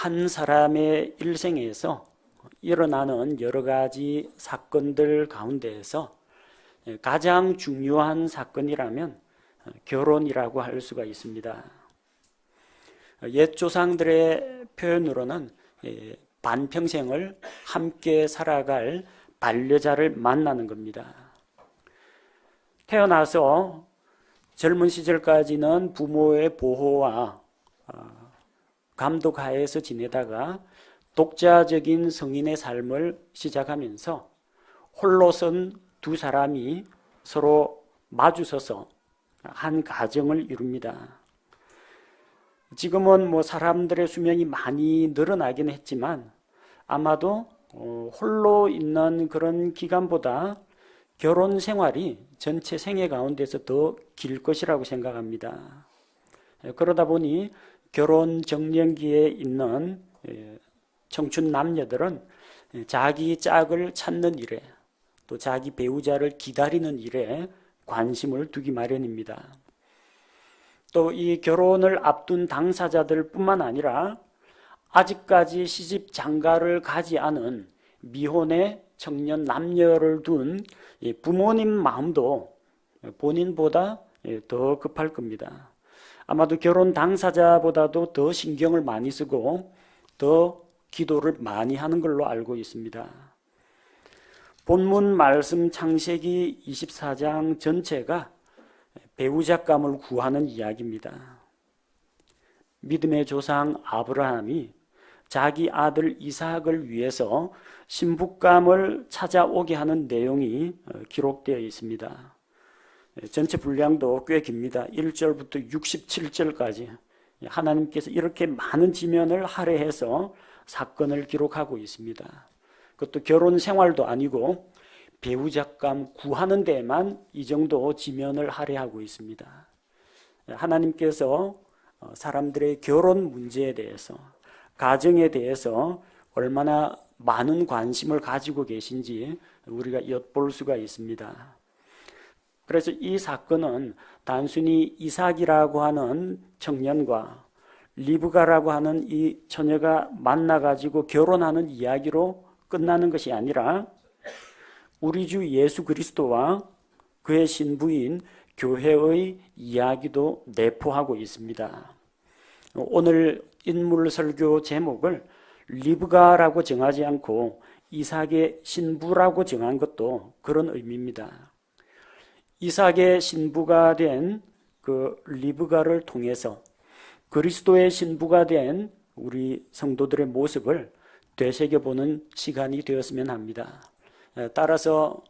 한 사람의 일생에서 일어나는 여러 가지 사건들 가운데에서 가장 중요한 사건이라면 결혼이라고 할 수가 있습니다. 옛 조상들의 표현으로는 반평생을 함께 살아갈 반려자를 만나는 겁니다. 태어나서 젊은 시절까지는 부모의 보호와 감독 하에서 지내다가 독자적인 성인의 삶을 시작하면서 홀로선 두 사람이 서로 마주서서 한 가정을 이룹니다. 지금은 사람들의 수명이 많이 늘어나긴 했지만 아마도 홀로 있는 그런 기간보다 결혼 생활이 전체 생애 가운데서 더 길 것이라고 생각합니다. 그러다 보니 결혼 정년기에 있는 청춘 남녀들은 자기 짝을 찾는 일에 또 자기 배우자를 기다리는 일에 관심을 두기 마련입니다. 또 이 결혼을 앞둔 당사자들 뿐만 아니라 아직까지 시집 장가를 가지 않은 미혼의 청년 남녀를 둔 부모님 마음도 본인보다 더 급할 겁니다. 아마도 결혼 당사자보다도 더 신경을 많이 쓰고 더 기도를 많이 하는 걸로 알고 있습니다. 본문 말씀 창세기 24장 전체가 배우자감을 구하는 이야기입니다. 믿음의 조상 아브라함이 자기 아들 이삭을 위해서 신부감을 찾아오게 하는 내용이 기록되어 있습니다. 전체 분량도 꽤 깁니다. 1절부터 67절까지 하나님께서 이렇게 많은 지면을 할애해서 사건을 기록하고 있습니다. 그것도 결혼 생활도 아니고 배우자감 구하는 데에만 이 정도 지면을 할애하고 있습니다. 하나님께서 사람들의 결혼 문제에 대해서, 가정에 대해서 얼마나 많은 관심을 가지고 계신지 우리가 엿볼 수가 있습니다. 그래서 이 사건은 단순히 이삭이라고 하는 청년과 리브가라고 하는 이 처녀가 만나가지고 결혼하는 이야기로 끝나는 것이 아니라 우리 주 예수 그리스도와 그의 신부인 교회의 이야기도 내포하고 있습니다. 오늘 인물 설교 제목을 리브가라고 정하지 않고 이삭의 신부라고 정한 것도 그런 의미입니다. 이삭의 신부가 된 그 리브가를 통해서 그리스도의 신부가 된 우리 성도들의 모습을 되새겨보는 시간이 되었으면 합니다. 따라서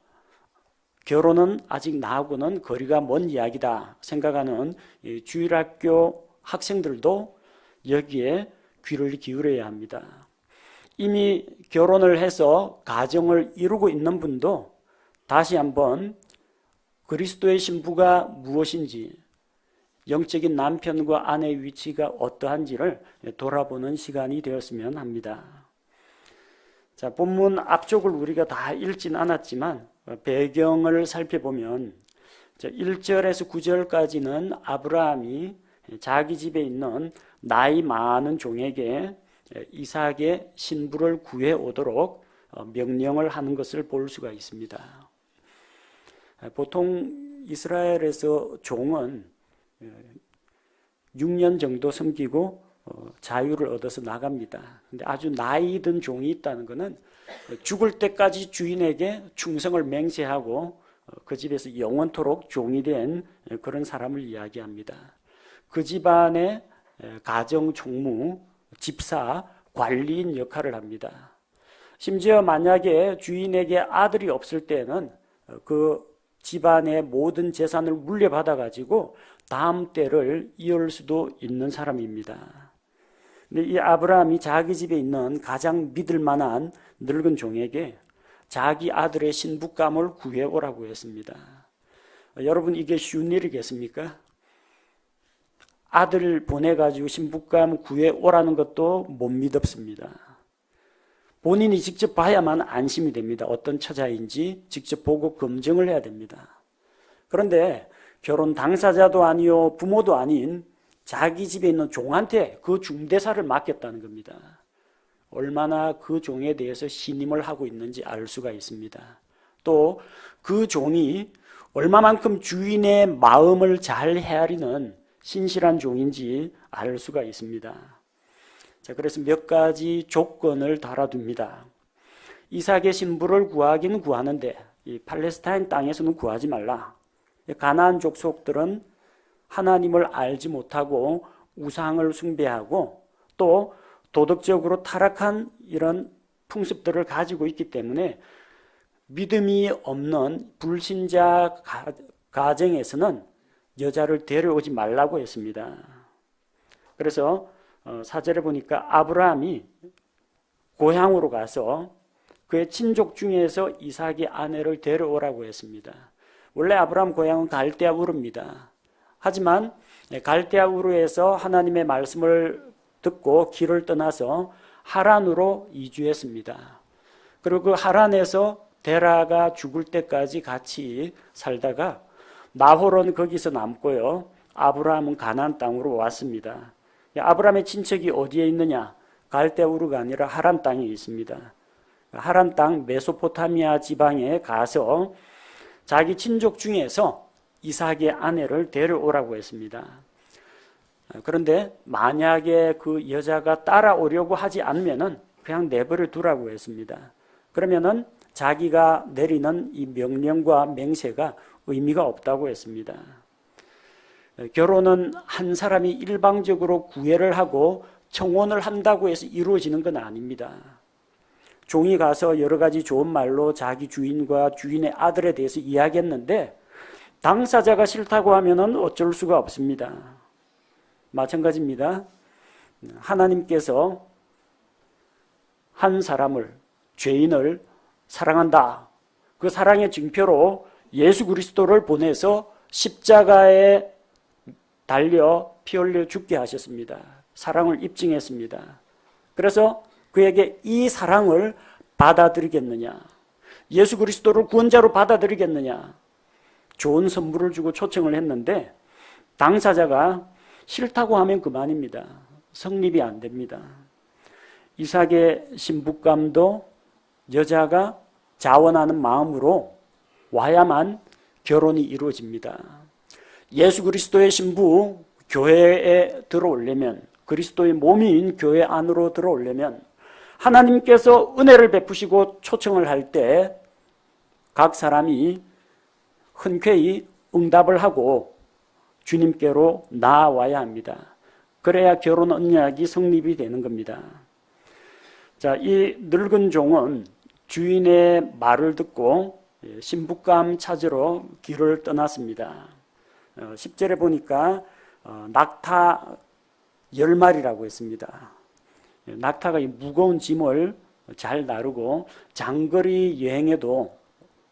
결혼은 아직 나하고는 거리가 먼 이야기다 생각하는 주일학교 학생들도 여기에 귀를 기울여야 합니다. 이미 결혼을 해서 가정을 이루고 있는 분도 다시 한번 그리스도의 신부가 무엇인지, 영적인 남편과 아내의 위치가 어떠한지를 돌아보는 시간이 되었으면 합니다. 자, 본문 앞쪽을 우리가 다 읽진 않았지만 배경을 살펴보면 1절에서 9절까지는 아브라함이 자기 집에 있는 나이 많은 종에게 이삭의 신부를 구해 오도록 명령을 하는 것을 볼 수가 있습니다. 보통 이스라엘에서 종은 6년 정도 섬기고 자유를 얻어서 나갑니다. 근데 아주 나이 든 종이 있다는 것은 죽을 때까지 주인에게 충성을 맹세하고 그 집에서 영원토록 종이 된 그런 사람을 이야기합니다. 그 집안의 가정 총무, 집사, 관리인 역할을 합니다. 심지어 만약에 주인에게 아들이 없을 때는 그 집안의 모든 재산을 물려받아 가지고 다음 때를 이을 수도 있는 사람입니다. 근데 이 아브라함이 자기 집에 있는 가장 믿을 만한 늙은 종에게 자기 아들의 신부감을 구해오라고 했습니다. 여러분, 이게 쉬운 일이겠습니까? 아들 보내가지고 신부감 구해오라는 것도 못 믿었습니다. 본인이 직접 봐야만 안심이 됩니다. 어떤 처자인지 직접 보고 검증을 해야 됩니다. 그런데 결혼 당사자도 아니요 부모도 아닌 자기 집에 있는 종한테 그 중대사를 맡겼다는 겁니다. 얼마나 그 종에 대해서 신임을 하고 있는지 알 수가 있습니다. 또 그 종이 얼마만큼 주인의 마음을 잘 헤아리는 신실한 종인지 알 수가 있습니다. 자, 그래서 몇 가지 조건을 달아둡니다. 이삭의 신부를 구하긴 구하는데 이 팔레스타인 땅에서는 구하지 말라. 가나안 족속들은 하나님을 알지 못하고 우상을 숭배하고 또 도덕적으로 타락한 이런 풍습들을 가지고 있기 때문에 믿음이 없는 불신자 가정에서는 여자를 데려오지 말라고 했습니다. 그래서 4절에 보니까 아브라함이 고향으로 가서 그의 친족 중에서 이삭의 아내를 데려오라고 했습니다. 원래 아브라함 고향은 갈대아 우르입니다. 하지만 갈대아 우르에서 하나님의 말씀을 듣고 길을 떠나서 하란으로 이주했습니다. 그리고 그 하란에서 데라가 죽을 때까지 같이 살다가 나홀은 거기서 남고요. 아브라함은 가나안 땅으로 왔습니다. 아브라함의 친척이 어디에 있느냐? 갈대아 우르가 아니라 하란 땅에 있습니다. 하란 땅 메소포타미아 지방에 가서 자기 친족 중에서 이삭의 아내를 데려오라고 했습니다. 그런데 만약에 그 여자가 따라오려고 하지 않으면은 그냥 내버려 두라고 했습니다. 그러면은 자기가 내리는 이 명령과 맹세가 의미가 없다고 했습니다. 결혼은 한 사람이 일방적으로 구애를 하고 청혼을 한다고 해서 이루어지는 건 아닙니다. 종이 가서 여러 가지 좋은 말로 자기 주인과 주인의 아들에 대해서 이야기했는데 당사자가 싫다고 하면은 어쩔 수가 없습니다. 마찬가지입니다. 하나님께서 한 사람을, 죄인을 사랑한다. 그 사랑의 증표로 예수 그리스도를 보내서 십자가에 달려 피 흘려 죽게 하셨습니다. 사랑을 입증했습니다. 그래서 그에게 이 사랑을 받아들이겠느냐? 예수 그리스도를 구원자로 받아들이겠느냐? 좋은 선물을 주고 초청을 했는데 당사자가 싫다고 하면 그만입니다. 성립이 안 됩니다. 이삭의 신부감도 여자가 자원하는 마음으로 와야만 결혼이 이루어집니다. 예수 그리스도의 신부 교회에 들어오려면, 그리스도의 몸인 교회 안으로 들어오려면 하나님께서 은혜를 베푸시고 초청을 할 때 각 사람이 흔쾌히 응답을 하고 주님께로 나아와야 합니다. 그래야 결혼 언약이 성립이 되는 겁니다. 자, 이 늙은 종은 주인의 말을 듣고 신부감 찾으러 길을 떠났습니다. 10절에 보니까 낙타 10마리라고 했습니다. 낙타가 이 무거운 짐을 잘 나르고 장거리 여행에도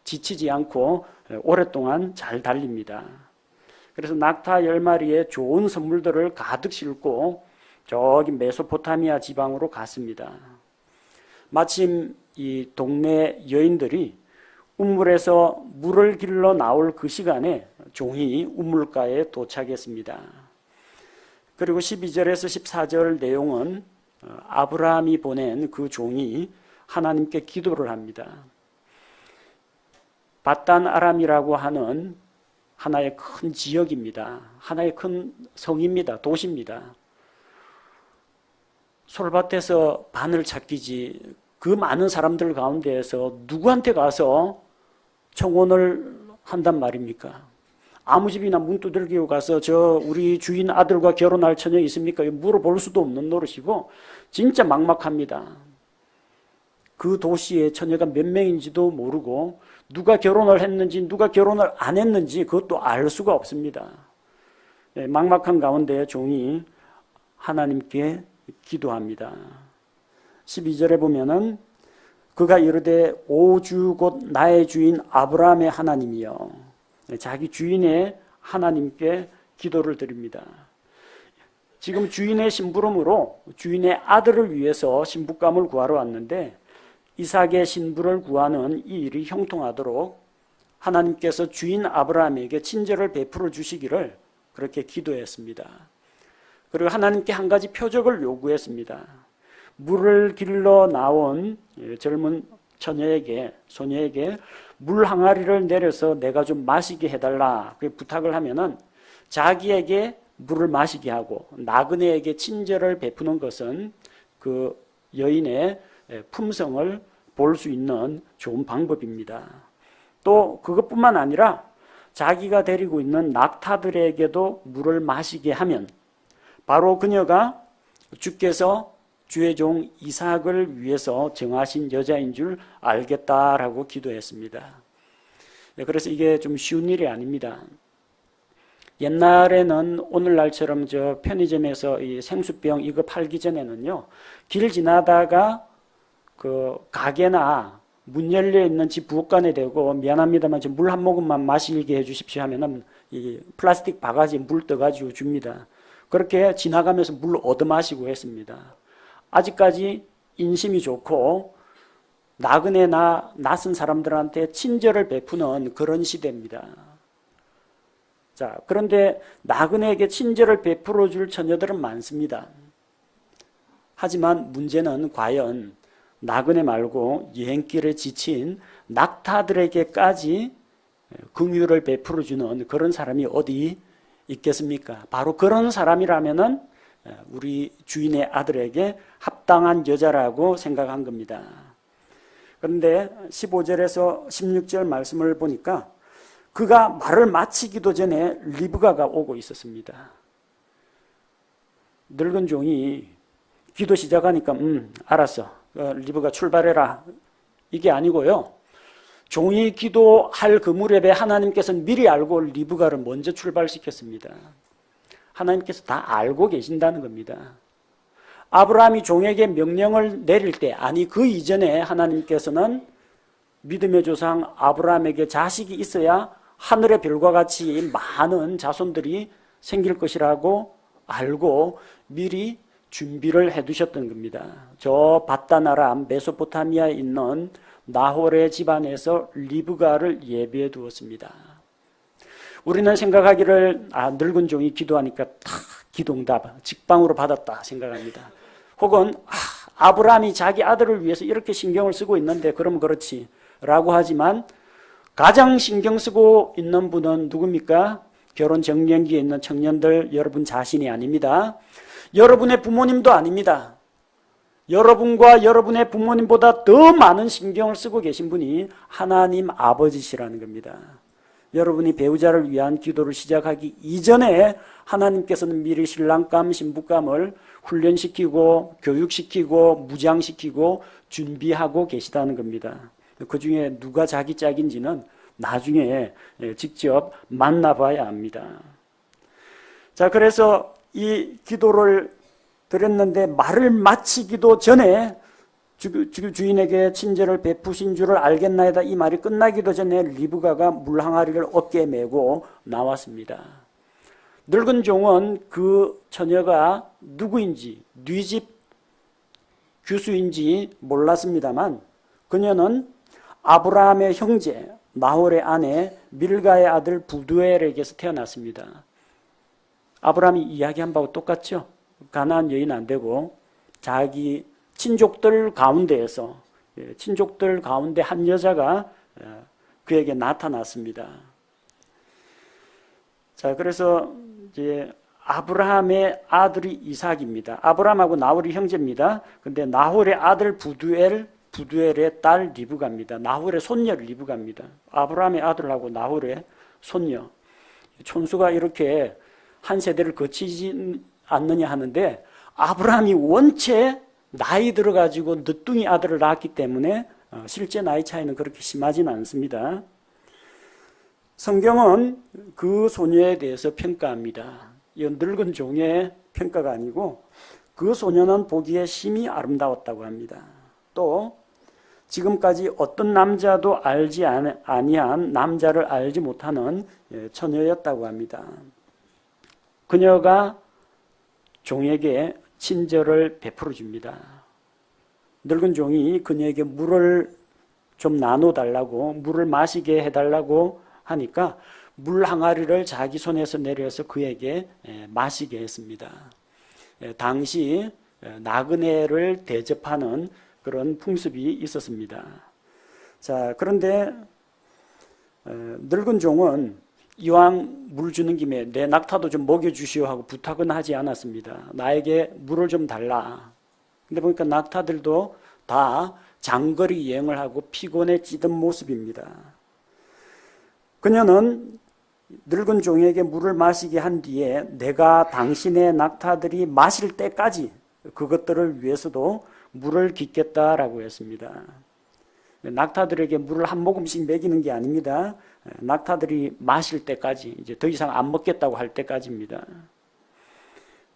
지치지 않고 오랫동안 잘 달립니다. 그래서 낙타 10마리에 좋은 선물들을 가득 싣고 저기 메소포타미아 지방으로 갔습니다. 마침 이 동네 여인들이 우물에서 물을 길러 나올 그 시간에 종이 우물가에 도착했습니다. 그리고 12절에서 14절 내용은 아브라함이 보낸 그 종이 하나님께 기도를 합니다. 밧단 아람이라고 하는 하나의 큰 지역입니다. 하나의 큰 성입니다. 도시입니다. 솔밭에서 바늘 찾기지 그 많은 사람들 가운데에서 누구한테 가서 청혼을 한단 말입니까? 아무 집이나 문 두들기고 가서 저 우리 주인 아들과 결혼할 처녀 있습니까? 물어볼 수도 없는 노릇이고 진짜 막막합니다. 그 도시에 처녀가 몇 명인지도 모르고 누가 결혼을 했는지 누가 결혼을 안 했는지 그것도 알 수가 없습니다. 막막한 가운데 종이 하나님께 기도합니다. 12절에 보면은 그가 이르되 오 주 곧 나의 주인 아브라함의 하나님이여, 자기 주인의 하나님께 기도를 드립니다. 지금 주인의 심부름으로 주인의 아들을 위해서 신부감을 구하러 왔는데 이삭의 신부를 구하는 이 일이 형통하도록 하나님께서 주인 아브라함에게 친절을 베풀어 주시기를 그렇게 기도했습니다. 그리고 하나님께 한 가지 표적을 요구했습니다. 물을 길러 나온 젊은 소녀에게 물 항아리를 내려서 내가 좀 마시게 해달라 그 부탁을 하면은 자기에게 물을 마시게 하고 나그네에게 친절을 베푸는 것은 그 여인의 품성을 볼 수 있는 좋은 방법입니다. 또 그것뿐만 아니라 자기가 데리고 있는 낙타들에게도 물을 마시게 하면 바로 그녀가 주께서 주의 종 이삭을 위해서 정하신 여자인 줄 알겠다라고 기도했습니다. 그래서 이게 좀 쉬운 일이 아닙니다. 옛날에는 오늘날처럼 저 편의점에서 이 생수병 이거 팔기 전에는요, 길 지나다가 그 가게나 문 열려 있는 집 부엌간에 대고 미안합니다만 물 한 모금만 마시게 해주십시오 하면은 이 플라스틱 바가지에 물 떠가지고 줍니다. 그렇게 지나가면서 물 얻어 마시고 했습니다. 아직까지 인심이 좋고 나그네나 낯선 사람들한테 친절을 베푸는 그런 시대입니다. 자, 그런데 나그네에게 친절을 베풀어 줄 처녀들은 많습니다. 하지만 문제는 과연 나그네 말고 여행길에 지친 낙타들에게까지 긍휼을 베풀어 주는 그런 사람이 어디 있겠습니까? 바로 그런 사람이라면은 우리 주인의 아들에게 합당한 여자라고 생각한 겁니다. 그런데 15절에서 16절 말씀을 보니까 그가 말을 마치기도 전에 리브가가 오고 있었습니다. 늙은 종이 기도 시작하니까 알았어. 리브가 출발해라. 이게 아니고요. 종이 기도할 그 무렵에 하나님께서는 미리 알고 리브가를 먼저 출발시켰습니다. 하나님께서 다 알고 계신다는 겁니다. 아브라함이 종에게 명령을 내릴 때, 아니 그 이전에 하나님께서는 믿음의 조상 아브라함에게 자식이 있어야 하늘의 별과 같이 많은 자손들이 생길 것이라고 알고 미리 준비를 해두셨던 겁니다. 저 바단 메소포타미아에 있는 나홀의 집안에서 리브가를 예비해 두었습니다. 우리는 생각하기를 늙은 종이 기도하니까 다 기도응답 직방으로 받았다 생각합니다. 혹은 아브라함이 자기 아들을 위해서 이렇게 신경을 쓰고 있는데 그럼 그렇지 라고 하지만 가장 신경 쓰고 있는 분은 누굽니까? 결혼 정년기에 있는 청년들 여러분 자신이 아닙니다. 여러분의 부모님도 아닙니다. 여러분과 여러분의 부모님보다 더 많은 신경을 쓰고 계신 분이 하나님 아버지시라는 겁니다. 여러분이 배우자를 위한 기도를 시작하기 이전에 하나님께서는 미리 신랑감, 신부감을 훈련시키고 교육시키고 무장시키고 준비하고 계시다는 겁니다. 그 중에 누가 자기 짝인지는 나중에 직접 만나봐야 합니다. 자, 그래서 이 기도를 드렸는데 말을 마치기도 전에 주인에게 친절을 베푸신 줄을 알겠나이다. 이 말이 끝나기도 전에 리브가가 물 항아리를 어깨에 메고 나왔습니다. 늙은 종은 그 처녀가 누구인지, 뉘집 규수인지 몰랐습니다만 그녀는 아브라함의 형제 나홀의 아내 밀가의 아들 부두엘에게서 태어났습니다. 아브라함이 이야기한 바와 똑같죠. 가나안 여인 안 되고 자기 친족들 가운데에서 친족들 가운데 한 여자가 그에게 나타났습니다. 자, 그래서 이제 아브라함의 아들이 이삭입니다. 아브라함하고 나홀이 형제입니다. 근데 나홀의 아들 부두엘의 딸 리브가입니다. 나홀의 손녀 리브가입니다. 아브라함의 아들하고 나홀의 손녀. 촌수가 이렇게 한 세대를 거치지 않느냐 하는데 아브라함이 원체 나이 들어가지고 늦둥이 아들을 낳았기 때문에 실제 나이 차이는 그렇게 심하지는 않습니다. 성경은 그 소녀에 대해서 평가합니다. 이건 늙은 종의 평가가 아니고 그 소녀는 보기에 심히 아름다웠다고 합니다. 또 지금까지 어떤 남자도 알지 아니한 남자를 알지 못하는 처녀였다고 합니다. 그녀가 종에게 친절을 베풀어 줍니다. 늙은 종이 그녀에게 물을 좀 나눠달라고, 물을 마시게 해달라고 하니까 물 항아리를 자기 손에서 내려서 그에게 마시게 했습니다. 당시 나그네를 대접하는 그런 풍습이 있었습니다. 자, 그런데 늙은 종은 이왕 물 주는 김에 내 낙타도 좀 먹여주시오 하고 부탁은 하지 않았습니다. 나에게 물을 좀 달라. 근데 보니까 낙타들도 다 장거리 여행을 하고 피곤에 찌든 모습입니다. 그녀는 늙은 종에게 물을 마시게 한 뒤에 내가 당신의 낙타들이 마실 때까지 그것들을 위해서도 물을 깃겠다라고 했습니다. 낙타들에게 물을 한 모금씩 먹이는 게 아닙니다. 낙타들이 마실 때까지, 이제 더 이상 안 먹겠다고 할 때까지입니다.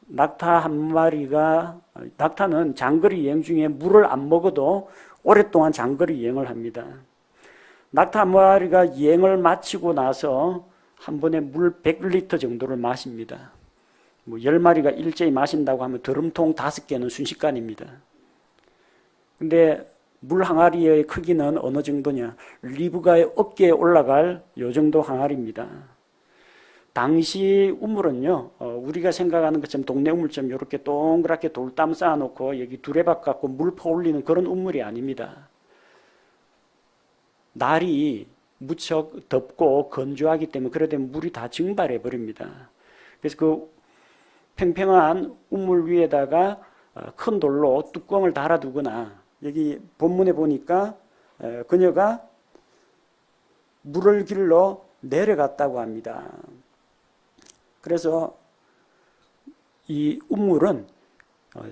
낙타 한 마리가, 낙타는 장거리 여행 중에 물을 안 먹어도 오랫동안 장거리 여행을 합니다. 낙타 한 마리가 여행을 마치고 나서 한 번에 물 100리터 정도를 마십니다. 뭐 10마리가 일제히 마신다고 하면 드럼통 5개는 순식간입니다. 근데 물 항아리의 크기는 어느 정도냐? 리브가의 어깨에 올라갈 요 정도 항아리입니다. 당시 우물은요, 우리가 생각하는 것처럼 동네 우물처럼 이렇게 동그랗게 돌담 쌓아놓고 여기 두레박 갖고 물 퍼올리는 그런 우물이 아닙니다. 날이 무척 덥고 건조하기 때문에 그래 되면 물이 다 증발해 버립니다. 그래서 그 팽팽한 우물 위에다가 큰 돌로 뚜껑을 달아두거나, 여기 본문에 보니까 그녀가 물을 길러 내려갔다고 합니다. 그래서 이 우물은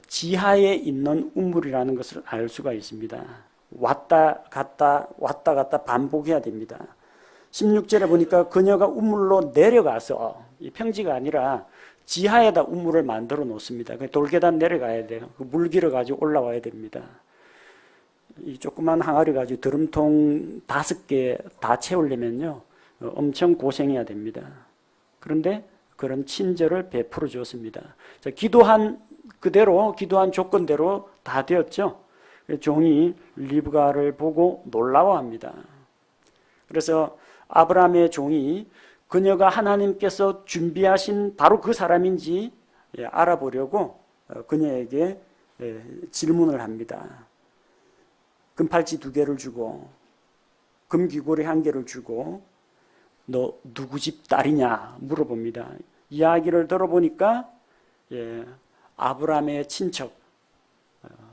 지하에 있는 우물이라는 것을 알 수가 있습니다. 왔다 갔다 반복해야 됩니다. 16절에 보니까 그녀가 우물로 내려가서, 이 평지가 아니라 지하에다 우물을 만들어 놓습니다. 돌계단 내려가야 돼요. 물 길어 가지고 올라와야 됩니다. 이 조그만 항아리 가지고 드럼통 5개 다 채우려면요, 엄청 고생해야 됩니다. 그런데 그런 친절을 베풀어 주었습니다. 자, 기도한 조건대로 다 되었죠. 종이 리브가를 보고 놀라워합니다. 그래서 아브라함의 종이 그녀가 하나님께서 준비하신 바로 그 사람인지 알아보려고 그녀에게 질문을 합니다. 금팔찌 2개를 주고 금귀고리 1개를 주고 너 누구 집 딸이냐 물어봅니다. 이야기를 들어보니까 아브라함의 친척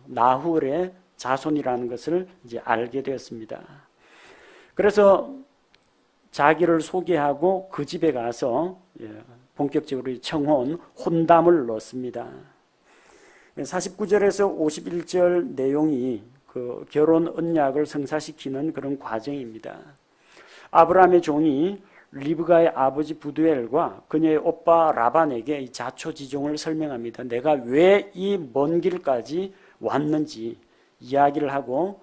나훌의 자손이라는 것을 이제 알게 되었습니다. 그래서 자기를 소개하고 그 집에 가서 본격적으로 청혼, 혼담을 넣습니다. 49절에서 51절 내용이 그 결혼 언약을 성사시키는 그런 과정입니다. 아브라함의 종이 리브가의 아버지 부두엘과 그녀의 오빠 라반에게 이 자초지종을 설명합니다. 내가 왜 이 먼 길까지 왔는지 이야기를 하고,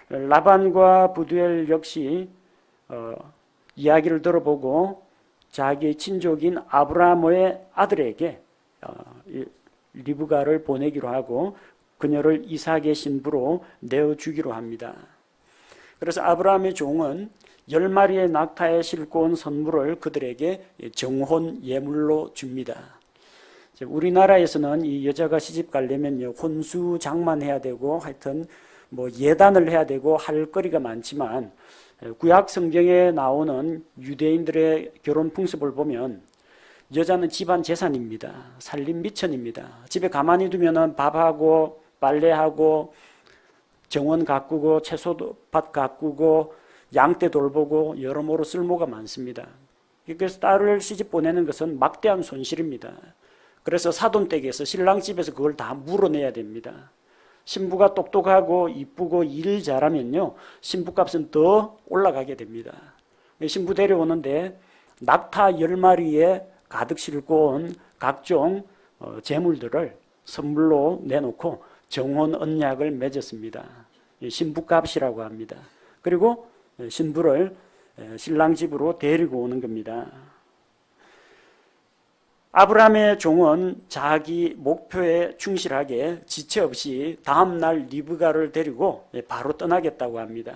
라반과 부두엘 역시 이야기를 들어보고 자기의 친족인 아브라함의 아들에게 리브가를 보내기로 하고 그녀를 이삭의 신부로 내어주기로 합니다. 그래서 아브라함의 종은 10마리의 낙타에 싣고 온 선물을 그들에게 정혼 예물로 줍니다. 우리나라에서는 이 여자가 시집 가려면 혼수 장만해야 되고 하여튼 뭐 예단을 해야 되고 할 거리가 많지만, 구약 성경에 나오는 유대인들의 결혼 풍습을 보면 여자는 집안 재산입니다. 살림 미천입니다. 집에 가만히 두면은 밥하고 빨래하고 정원 가꾸고 채소밭 가꾸고 양떼 돌보고 여러모로 쓸모가 많습니다. 그래서 딸을 시집 보내는 것은 막대한 손실입니다. 그래서 사돈댁에서 신랑 집에서 그걸 다 물어내야 됩니다. 신부가 똑똑하고 이쁘고 일 잘하면요, 신부값은 더 올라가게 됩니다. 신부 데려오는데 낙타 10마리에 가득 싣고 온 각종 재물들을 선물로 내놓고 정혼 언약을 맺었습니다. 신부값이라고 합니다. 그리고 신부를 신랑 집으로 데리고 오는 겁니다. 아브라함의 종은 자기 목표에 충실하게 지체 없이 다음날 리브가를 데리고 바로 떠나겠다고 합니다.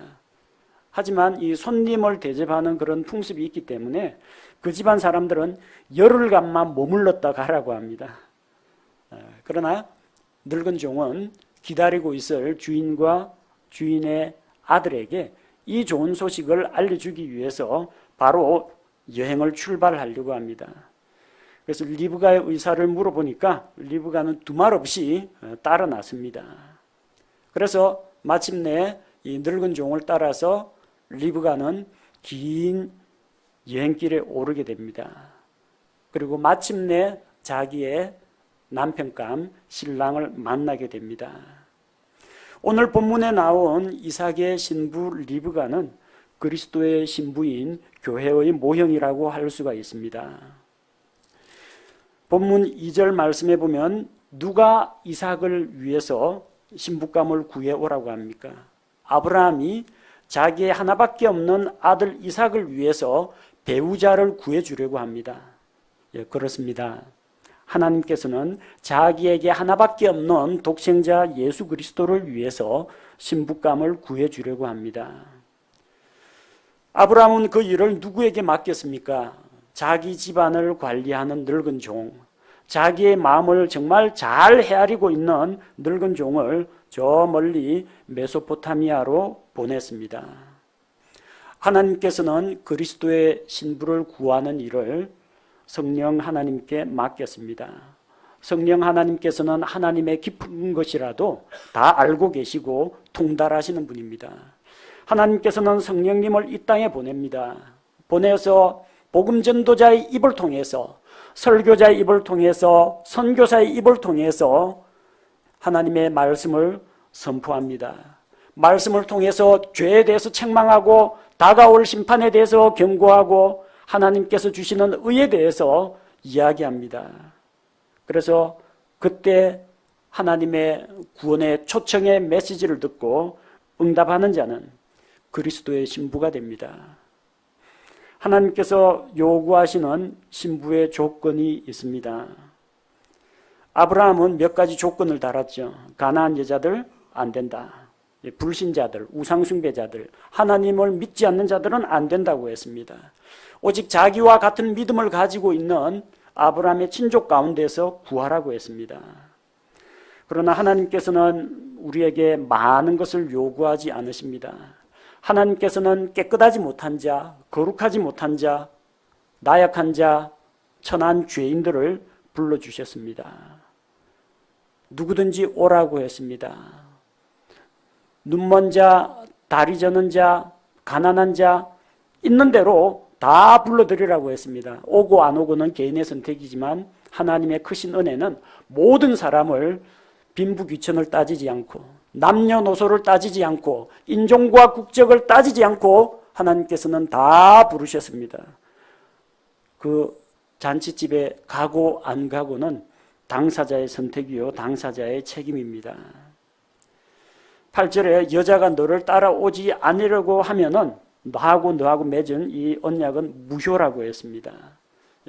하지만 이 손님을 대접하는 그런 풍습이 있기 때문에 그 집안 사람들은 열흘간만 머물렀다 가라고 합니다. 그러나 늙은 종은 기다리고 있을 주인과 주인의 아들에게 이 좋은 소식을 알려주기 위해서 바로 여행을 출발하려고 합니다. 그래서 리브가의 의사를 물어보니까 리브가는 두말 없이 따라 났습니다. 그래서 마침내 이 늙은 종을 따라서 리브가는 긴 여행길에 오르게 됩니다. 그리고 마침내 자기의 남편감 신랑을 만나게 됩니다. 오늘 본문에 나온 이삭의 신부 리브가는 그리스도의 신부인 교회의 모형이라고 할 수가 있습니다. 본문 2절 말씀에 보면 누가 이삭을 위해서 신부감을 구해오라고 합니까? 아브라함이 자기의 하나밖에 없는 아들 이삭을 위해서 배우자를 구해주려고 합니다. 예, 그렇습니다. 하나님께서는 자기에게 하나밖에 없는 독생자 예수 그리스도를 위해서 신부감을 구해주려고 합니다. 아브라함은 그 일을 누구에게 맡겼습니까? 자기 집안을 관리하는 늙은 종, 자기의 마음을 정말 잘 헤아리고 있는 늙은 종을 저 멀리 메소포타미아로 보냈습니다. 하나님께서는 그리스도의 신부를 구하는 일을 성령 하나님께 맡겼습니다. 성령 하나님께서는 하나님의 깊은 것이라도 다 알고 계시고 통달하시는 분입니다. 하나님께서는 성령님을 이 땅에 보냅니다. 보내서 복음 전도자의 입을 통해서, 설교자의 입을 통해서, 선교사의 입을 통해서 하나님의 말씀을 선포합니다. 말씀을 통해서 죄에 대해서 책망하고 다가올 심판에 대해서 경고하고 하나님께서 주시는 의에 대해서 이야기합니다. 그래서 그때 하나님의 구원의 초청의 메시지를 듣고 응답하는 자는 그리스도의 신부가 됩니다. 하나님께서 요구하시는 신부의 조건이 있습니다. 아브라함은 몇 가지 조건을 달았죠. 가나안 여자들 안 된다. 불신자들, 우상숭배자들, 하나님을 믿지 않는 자들은 안 된다고 했습니다. 오직 자기와 같은 믿음을 가지고 있는 아브라함의 친족 가운데서 구하라고 했습니다. 그러나 하나님께서는 우리에게 많은 것을 요구하지 않으십니다. 하나님께서는 깨끗하지 못한 자, 거룩하지 못한 자, 나약한 자, 천한 죄인들을 불러주셨습니다. 누구든지 오라고 했습니다. 눈먼 자, 다리 저는 자, 가난한 자, 있는 대로 다 불러드리라고 했습니다. 오고 안 오고는 개인의 선택이지만 하나님의 크신 은혜는 모든 사람을 빈부귀천을 따지지 않고 남녀노소를 따지지 않고 인종과 국적을 따지지 않고 하나님께서는 다 부르셨습니다. 그 잔치집에 가고 안 가고는 당사자의 선택이요 당사자의 책임입니다. 8절에 여자가 너를 따라오지 않으려고 하면은 너하고 맺은 이 언약은 무효라고 했습니다.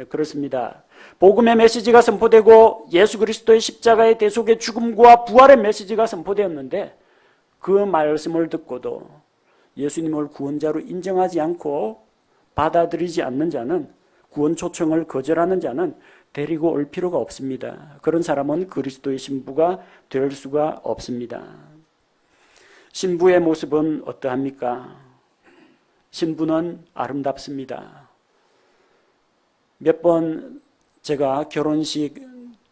그렇습니다. 복음의 메시지가 선포되고 예수 그리스도의 십자가의 대속의 죽음과 부활의 메시지가 선포되었는데 그 말씀을 듣고도 예수님을 구원자로 인정하지 않고 받아들이지 않는 자는, 구원 초청을 거절하는 자는 데리고 올 필요가 없습니다. 그런 사람은 그리스도의 신부가 될 수가 없습니다. 신부의 모습은 어떠합니까? 신부는 아름답습니다. 몇 번 제가 결혼식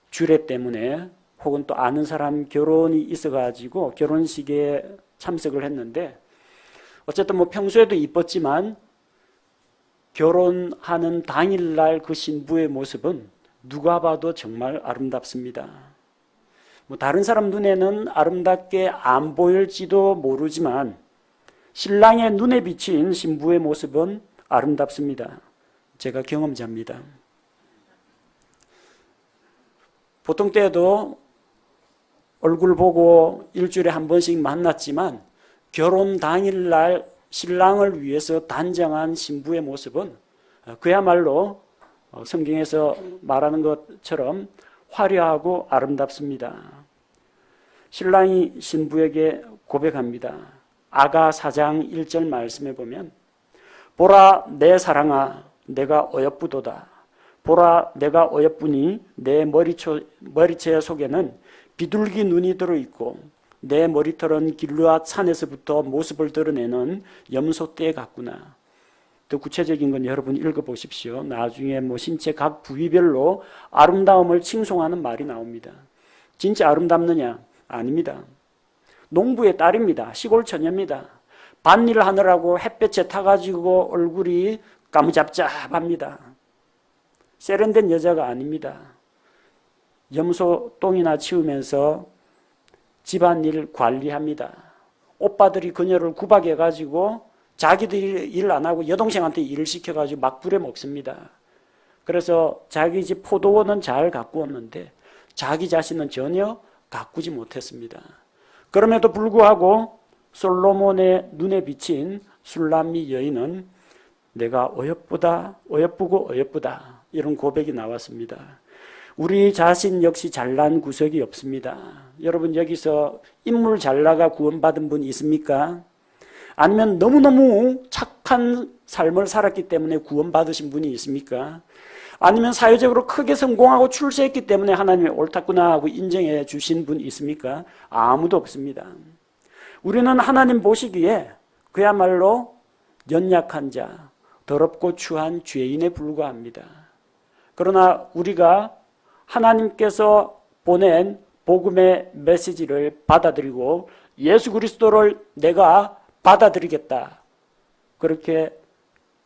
주례 때문에 혹은 또 아는 사람 결혼이 있어가지고 결혼식에 참석을 했는데 어쨌든 뭐 평소에도 이뻤지만 결혼하는 당일날 그 신부의 모습은 누가 봐도 정말 아름답습니다. 뭐 다른 사람 눈에는 아름답게 안 보일지도 모르지만 신랑의 눈에 비친 신부의 모습은 아름답습니다. 제가 경험자입니다. 보통 때에도 얼굴 보고 일주일에 한 번씩 만났지만 결혼 당일날 신랑을 위해서 단장한 신부의 모습은 그야말로 성경에서 말하는 것처럼 화려하고 아름답습니다. 신랑이 신부에게 고백합니다. 아가 4장 1절 말씀에 보면 보라 내 사랑아 내가 어여쁘도다. 보라 내가 어여쁘니 내 머리채 속에는 비둘기 눈이 들어있고 내 머리털은 길르앗 산에서부터 모습을 드러내는 염소떼 같구나. 더 구체적인 건 여러분 읽어보십시오. 나중에 신체 각 부위별로 아름다움을 칭송하는 말이 나옵니다. 진짜 아름답느냐? 아닙니다. 농부의 딸입니다. 시골 처녀입니다. 밭일 하느라고 햇볕에 타가지고 얼굴이 까무잡잡합니다. 세련된 여자가 아닙니다. 염소 똥이나 치우면서 집안일 관리합니다. 오빠들이 그녀를 구박해가지고 자기들이 일 안 하고 여동생한테 일을 시켜가지고 막 부려먹습니다. 그래서 자기 집 포도원은 잘 가꾸었는데 자기 자신은 전혀 가꾸지 못했습니다. 그럼에도 불구하고 솔로몬의 눈에 비친 술람미 여인은 내가 어여쁘고 어여쁘다 이런 고백이 나왔습니다. 우리 자신 역시 잘난 구석이 없습니다. 여러분 여기서 인물 잘나가 구원받은 분 있습니까? 아니면 너무너무 착한 삶을 살았기 때문에 구원받으신 분이 있습니까? 아니면 사회적으로 크게 성공하고 출세했기 때문에 하나님이 옳았구나 하고 인정해 주신 분 있습니까? 아무도 없습니다. 우리는 하나님 보시기에 그야말로 연약한 자, 더럽고 추한 죄인에 불과합니다. 그러나 우리가 하나님께서 보낸 복음의 메시지를 받아들이고 예수 그리스도를 내가 받아들이겠다. 그렇게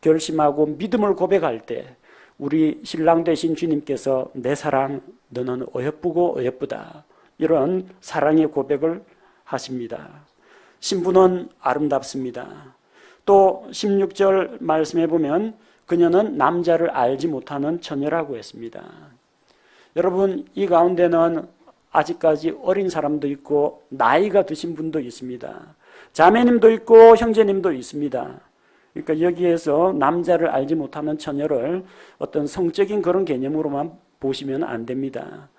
결심하고 믿음을 고백할 때 우리 신랑 되신 주님께서 내 사랑 너는 어여쁘고 어여쁘다. 이런 사랑의 고백을 하십니다. 신부는 아름답습니다. 또 16절 말씀해 보면 그녀는 남자를 알지 못하는 처녀라고 했습니다. 여러분 이 가운데는 아직까지 어린 사람도 있고 나이가 드신 분도 있습니다. 자매님도 있고 형제님도 있습니다. 그러니까 여기에서 남자를 알지 못하는 처녀를 어떤 성적인 그런 개념으로만 보시면 안 됩니다.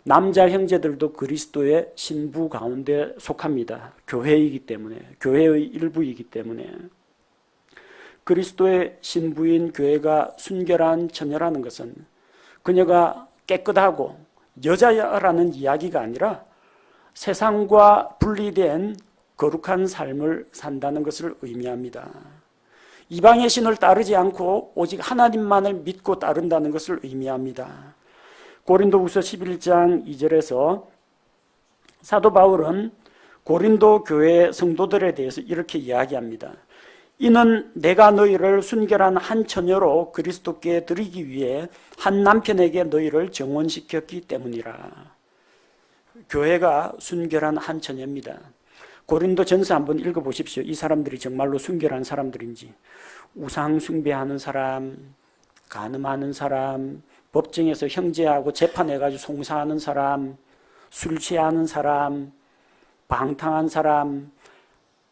남자 형제들도 그리스도의 신부 가운데 속합니다. 교회이기 때문에, 교회의 일부이기 때문에. 그리스도의 신부인 교회가 순결한 처녀라는 것은 그녀가 깨끗하고 여자라는 이야기가 아니라 세상과 분리된 거룩한 삶을 산다는 것을 의미합니다. 이방의 신을 따르지 않고 오직 하나님만을 믿고 따른다는 것을 의미합니다. 고린도후서 11장 2절에서 사도 바울은 고린도 교회 성도들에 대해서 이렇게 이야기합니다. 이는 내가 너희를 순결한 한 처녀로 그리스도께 드리기 위해 한 남편에게 너희를 정혼시켰기 때문이라. 교회가 순결한 한 처녀입니다. 고린도 전서 한번 읽어보십시오. 이 사람들이 정말로 순결한 사람들인지. 우상 숭배하는 사람, 간음하는 사람, 법정에서 형제하고 재판해가지고 송사하는 사람, 술 취하는 사람, 방탕한 사람,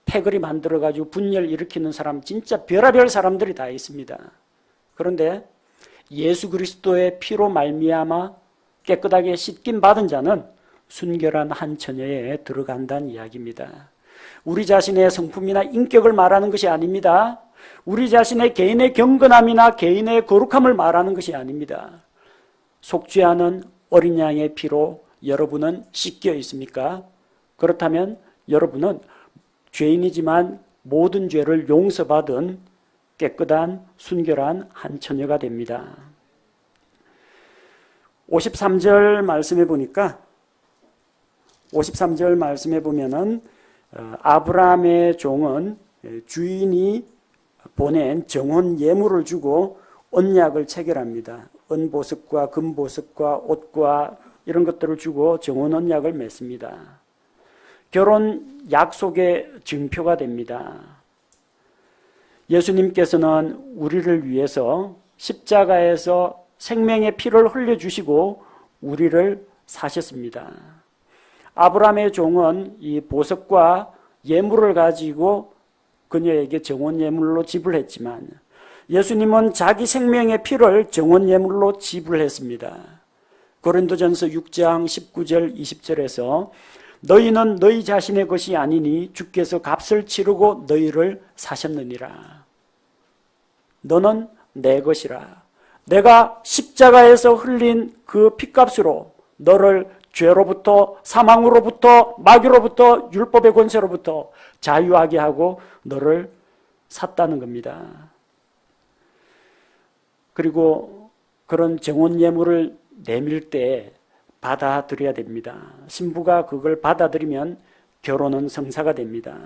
패거리 만들어가지고 분열 일으키는 사람, 진짜 별의별 사람들이 다 있습니다. 그런데 예수 그리스도의 피로 말미암아 깨끗하게 씻김 받은 자는 순결한 한 처녀에 들어간다는 이야기입니다. 우리 자신의 성품이나 인격을 말하는 것이 아닙니다. 우리 자신의 개인의 경건함이나 개인의 거룩함을 말하는 것이 아닙니다. 속죄하는 어린 양의 피로 여러분은 씻겨 있습니까? 그렇다면 여러분은 죄인이지만 모든 죄를 용서받은 깨끗한 순결한 한 처녀가 됩니다. 53절 말씀해 보니까 53절 말씀해 보면은 아브라함의 종은 주인이 보낸 정혼 예물을 주고 언약을 체결합니다. 은보석과 금보석과 옷과 이런 것들을 주고 정혼 언약을 맺습니다. 결혼 약속의 증표가 됩니다. 예수님께서는 우리를 위해서 십자가에서 생명의 피를 흘려주시고 우리를 사셨습니다. 아브라함의 종은 이 보석과 예물을 가지고 그녀에게 정혼 예물로 지불했지만 예수님은 자기 생명의 피를 정혼 예물로 지불했습니다. 고린도전서 6장 19절 20절에서 너희는 너희 자신의 것이 아니니 주께서 값을 치르고 너희를 사셨느니라. 너는 내 것이라. 내가 십자가에서 흘린 그 핏값으로 너를 죄로부터, 사망으로부터, 마귀로부터, 율법의 권세로부터 자유하게 하고 너를 샀다는 겁니다. 그리고 그런 정혼 예물을 내밀 때 받아들여야 됩니다. 신부가 그걸 받아들이면 결혼은 성사가 됩니다.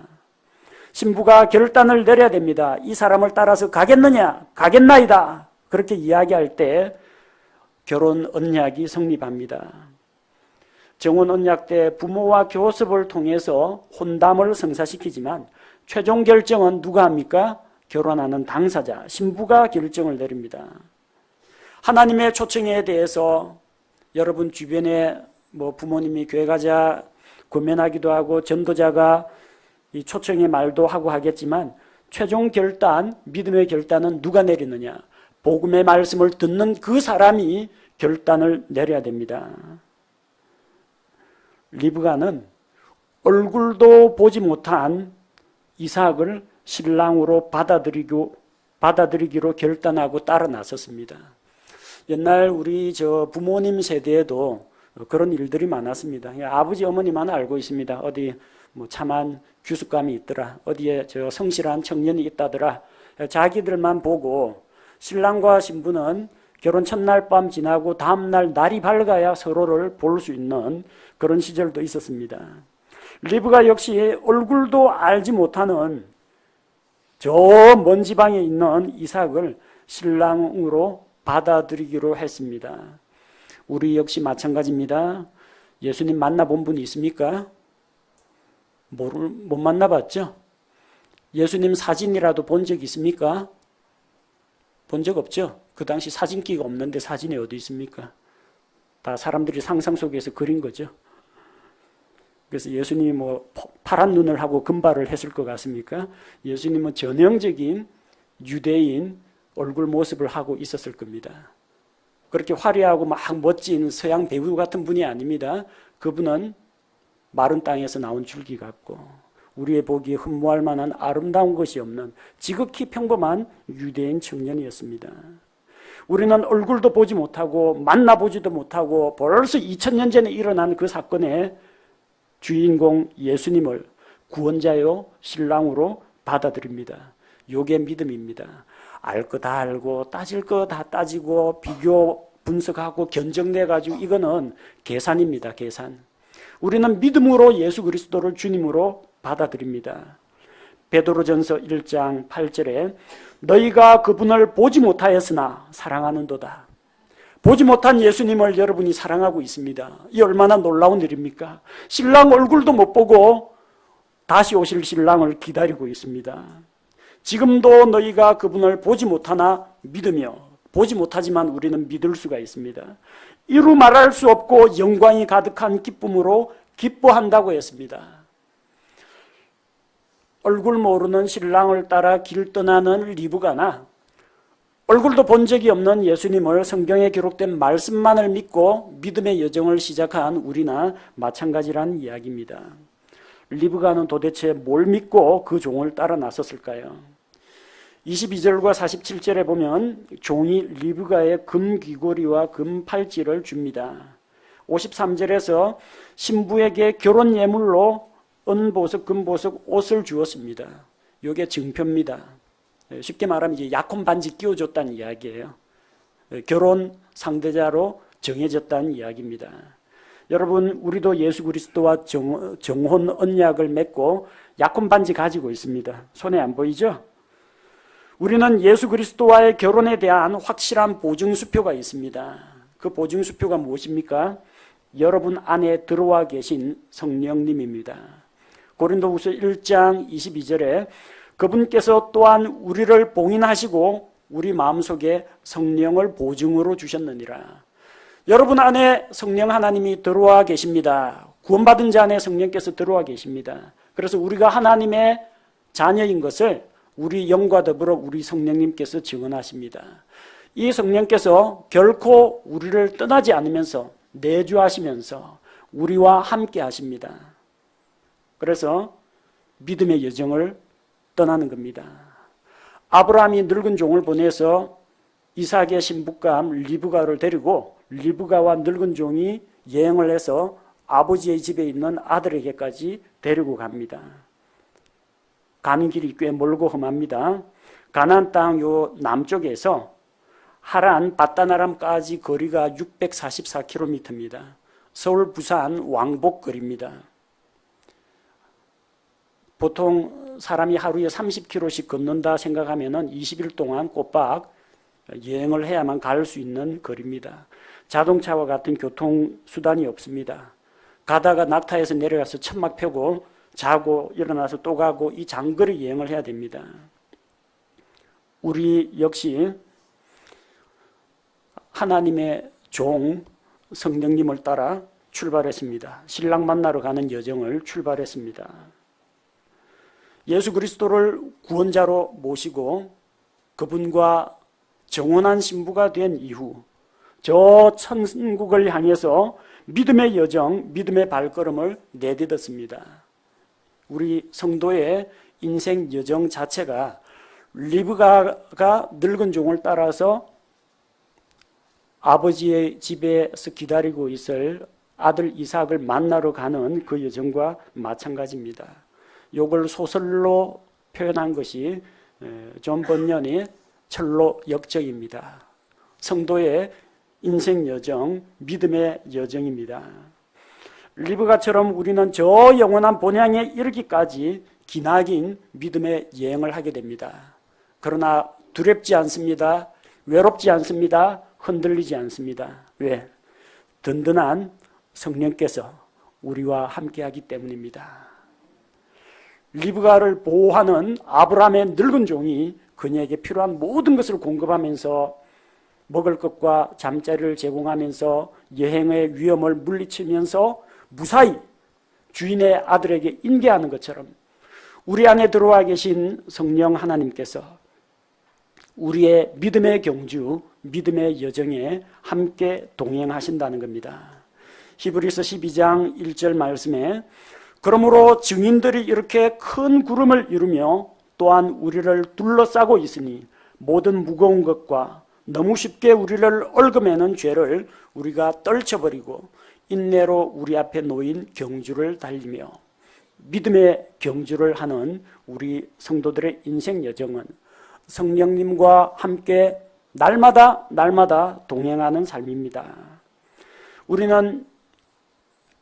신부가 결단을 내려야 됩니다. 이 사람을 따라서 가겠느냐? 가겠나이다. 그렇게 이야기할 때 결혼 언약이 성립합니다. 정혼 언약 때 부모와 교섭을 통해서 혼담을 성사시키지만 최종 결정은 누가 합니까? 결혼하는 당사자, 신부가 결정을 내립니다. 하나님의 초청에 대해서 여러분 주변에 부모님이 교회 가자 권면하기도 하고 전도자가 이 초청의 말도 하고 하겠지만 최종 결단, 믿음의 결단은 누가 내리느냐? 복음의 말씀을 듣는 그 사람이 결단을 내려야 됩니다. 리브가는 얼굴도 보지 못한 이삭을 신랑으로 받아들이기로 결단하고 따라 나섰습니다. 옛날 우리 부모님 세대에도 그런 일들이 많았습니다. 아버지 어머니만 알고 있습니다. 어디 참한 규숙감이 있더라. 어디에 성실한 청년이 있다더라. 자기들만 보고 신랑과 신부는 결혼 첫날 밤 지나고 다음날 날이 밝아야 서로를 볼 수 있는 그런 시절도 있었습니다. 리브가 역시 얼굴도 알지 못하는 저 먼 지방에 있는 이삭을 신랑으로 받아들이기로 했습니다. 우리 역시 마찬가지입니다. 예수님 만나본 분이 있습니까? 못 만나봤죠? 예수님 사진이라도 본 적 있습니까? 본 적 없죠? 그 당시 사진기가 없는데 사진이 어디 있습니까? 다 사람들이 상상 속에서 그린 거죠. 그래서 예수님이 파란 눈을 하고 금발을 했을 것 같습니까? 예수님은 전형적인 유대인 얼굴 모습을 하고 있었을 겁니다. 그렇게 화려하고 막 멋진 서양 배우 같은 분이 아닙니다. 그분은 마른 땅에서 나온 줄기 같고 우리의 보기에 흠모할 만한 아름다운 것이 없는 지극히 평범한 유대인 청년이었습니다. 우리는 얼굴도 보지 못하고 만나보지도 못하고 벌써 2000년 전에 일어난 그 사건의 주인공 예수님을 구원자요 신랑으로 받아들입니다. 이게 믿음입니다. 알 거 다 알고 따질 거 다 따지고 비교 분석하고 견적내가지고 이거는 계산입니다. 계산. 우리는 믿음으로 예수 그리스도를 주님으로 받아들입니다. 베드로전서 1장 8절에 너희가 그분을 보지 못하였으나 사랑하는도다. 보지 못한 예수님을 여러분이 사랑하고 있습니다. 이 얼마나 놀라운 일입니까? 신랑 얼굴도 못 보고 다시 오실 신랑을 기다리고 있습니다. 지금도 너희가 그분을 보지 못하나 믿으며 보지 못하지만 우리는 믿을 수가 있습니다. 이루 말할 수 없고 영광이 가득한 기쁨으로 기뻐한다고 했습니다. 얼굴 모르는 신랑을 따라 길 떠나는 리브가나 얼굴도 본 적이 없는 예수님을 성경에 기록된 말씀만을 믿고 믿음의 여정을 시작한 우리나 마찬가지라는 이야기입니다. 리브가는 도대체 뭘 믿고 그 종을 따라 나섰을까요? 22절과 47절에 보면 종이 리브가의 금 귀고리와 금 팔찌를 줍니다. 53절에서 신부에게 결혼 예물로 은보석, 금보석, 옷을 주었습니다. 이게 증표입니다. 쉽게 말하면 이제 약혼 반지 끼워줬다는 이야기예요. 결혼 상대자로 정해졌다는 이야기입니다. 여러분, 우리도 예수 그리스도와 정혼 언약을 맺고 약혼 반지 가지고 있습니다. 손에 안 보이죠? 우리는 예수 그리스도와의 결혼에 대한 확실한 보증수표가 있습니다. 그 보증수표가 무엇입니까? 여러분 안에 들어와 계신 성령님입니다. 고린도후서 1장 22절에 그분께서 또한 우리를 봉인하시고 우리 마음속에 성령을 보증으로 주셨느니라. 여러분 안에 성령 하나님이 들어와 계십니다. 구원받은 자 안에 성령께서 들어와 계십니다. 그래서 우리가 하나님의 자녀인 것을 우리 영과 더불어 우리 성령님께서 증언하십니다. 이 성령께서 결코 우리를 떠나지 않으면서 내주하시면서 우리와 함께 하십니다. 그래서 믿음의 여정을 떠나는 겁니다. 아브라함이 늙은 종을 보내서 이삭의 신부감 리브가를 데리고 리브가와 늙은 종이 여행을 해서 아버지의 집에 있는 아들에게까지 데리고 갑니다. 가는 길이 꽤 멀고 험합니다. 가나안 땅 요 남쪽에서 하란 바다나람까지 거리가 644km입니다. 서울 부산 왕복 거리입니다. 보통 사람이 하루에 30km씩 걷는다 생각하면 20일 동안 꼬박 여행을 해야만 갈 수 있는 거리입니다. 자동차와 같은 교통수단이 없습니다. 가다가 낙타에서 내려가서 천막 펴고 자고 일어나서 또 가고 이 장거리 여행을 해야 됩니다. 우리 역시 하나님의 종 성령님을 따라 출발했습니다. 신랑 만나러 가는 여정을 출발했습니다. 예수 그리스도를 구원자로 모시고 그분과 정혼한 신부가 된 이후 저 천국을 향해서 믿음의 여정, 믿음의 발걸음을 내딛었습니다. 우리 성도의 인생 여정 자체가 리브가가 늙은 종을 따라서 아버지의 집에서 기다리고 있을 아들 이삭을 만나러 가는 그 여정과 마찬가지입니다. 이걸 소설로 표현한 것이 존 번연의 철로 역정입니다. 성도의 인생 여정, 믿음의 여정입니다. 리브가처럼 우리는 저 영원한 본향에 이르기까지 기나긴 믿음의 여행을 하게 됩니다. 그러나 두렵지 않습니다. 외롭지 않습니다. 흔들리지 않습니다. 왜? 든든한 성령께서 우리와 함께하기 때문입니다. 리브가를 보호하는 아브라함의 늙은 종이 그녀에게 필요한 모든 것을 공급하면서 먹을 것과 잠자리를 제공하면서 여행의 위험을 물리치면서 무사히 주인의 아들에게 인계하는 것처럼 우리 안에 들어와 계신 성령 하나님께서 우리의 믿음의 경주, 믿음의 여정에 함께 동행하신다는 겁니다. 히브리서 12장 1절 말씀에 그러므로 증인들이 이렇게 큰 구름을 이루며 또한 우리를 둘러싸고 있으니 모든 무거운 것과 너무 쉽게 우리를 얽어매는 죄를 우리가 떨쳐버리고 인내로 우리 앞에 놓인 경주를 달리며 믿음의 경주를 하는 우리 성도들의 인생 여정은 성령님과 함께 날마다 동행하는 삶입니다. 우리는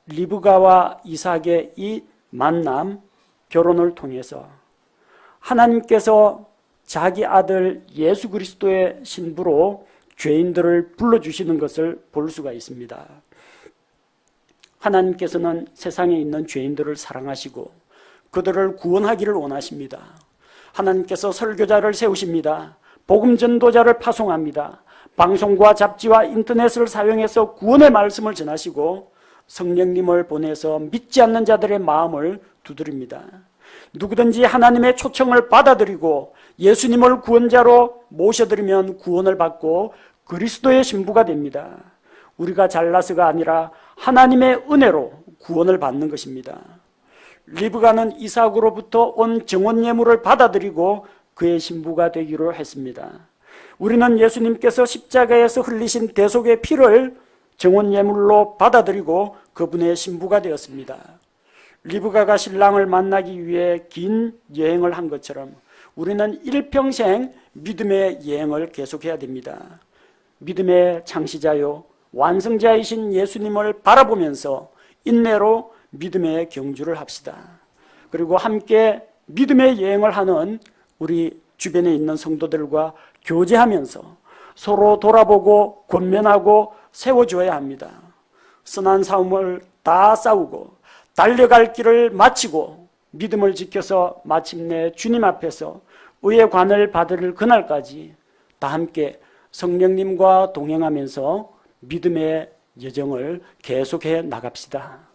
리브가와 이삭의 이 만남, 결혼을 통해서 하나님께서 자기 아들 예수 그리스도의 신부로 죄인들을 불러주시는 것을 볼 수가 있습니다. 하나님께서는 세상에 있는 죄인들을 사랑하시고 그들을 구원하기를 원하십니다. 하나님께서 설교자를 세우십니다. 복음 전도자를 파송합니다. 방송과 잡지와 인터넷을 사용해서 구원의 말씀을 전하시고 성령님을 보내서 믿지 않는 자들의 마음을 두드립니다. 누구든지 하나님의 초청을 받아들이고 예수님을 구원자로 모셔드리면 구원을 받고 그리스도의 신부가 됩니다. 우리가 잘나서가 아니라 하나님의 은혜로 구원을 받는 것입니다. 리브가는 이삭으로부터 온 정혼 예물을 받아들이고 그의 신부가 되기로 했습니다. 우리는 예수님께서 십자가에서 흘리신 대속의 피를 정혼 예물로 받아들이고 그분의 신부가 되었습니다. 리브가가 신랑을 만나기 위해 긴 여행을 한 것처럼 우리는 일평생 믿음의 여행을 계속해야 됩니다. 믿음의 창시자요 완성자이신 예수님을 바라보면서 인내로 믿음의 경주를 합시다. 그리고 함께 믿음의 여행을 하는 우리 주변에 있는 성도들과 교제하면서 서로 돌아보고 권면하고 세워줘야 합니다. 선한 싸움을 다 싸우고 달려갈 길을 마치고 믿음을 지켜서 마침내 주님 앞에서 의의 관을 받을 그날까지 다 함께 성령님과 동행하면서 믿음의 여정을 계속해 나갑시다.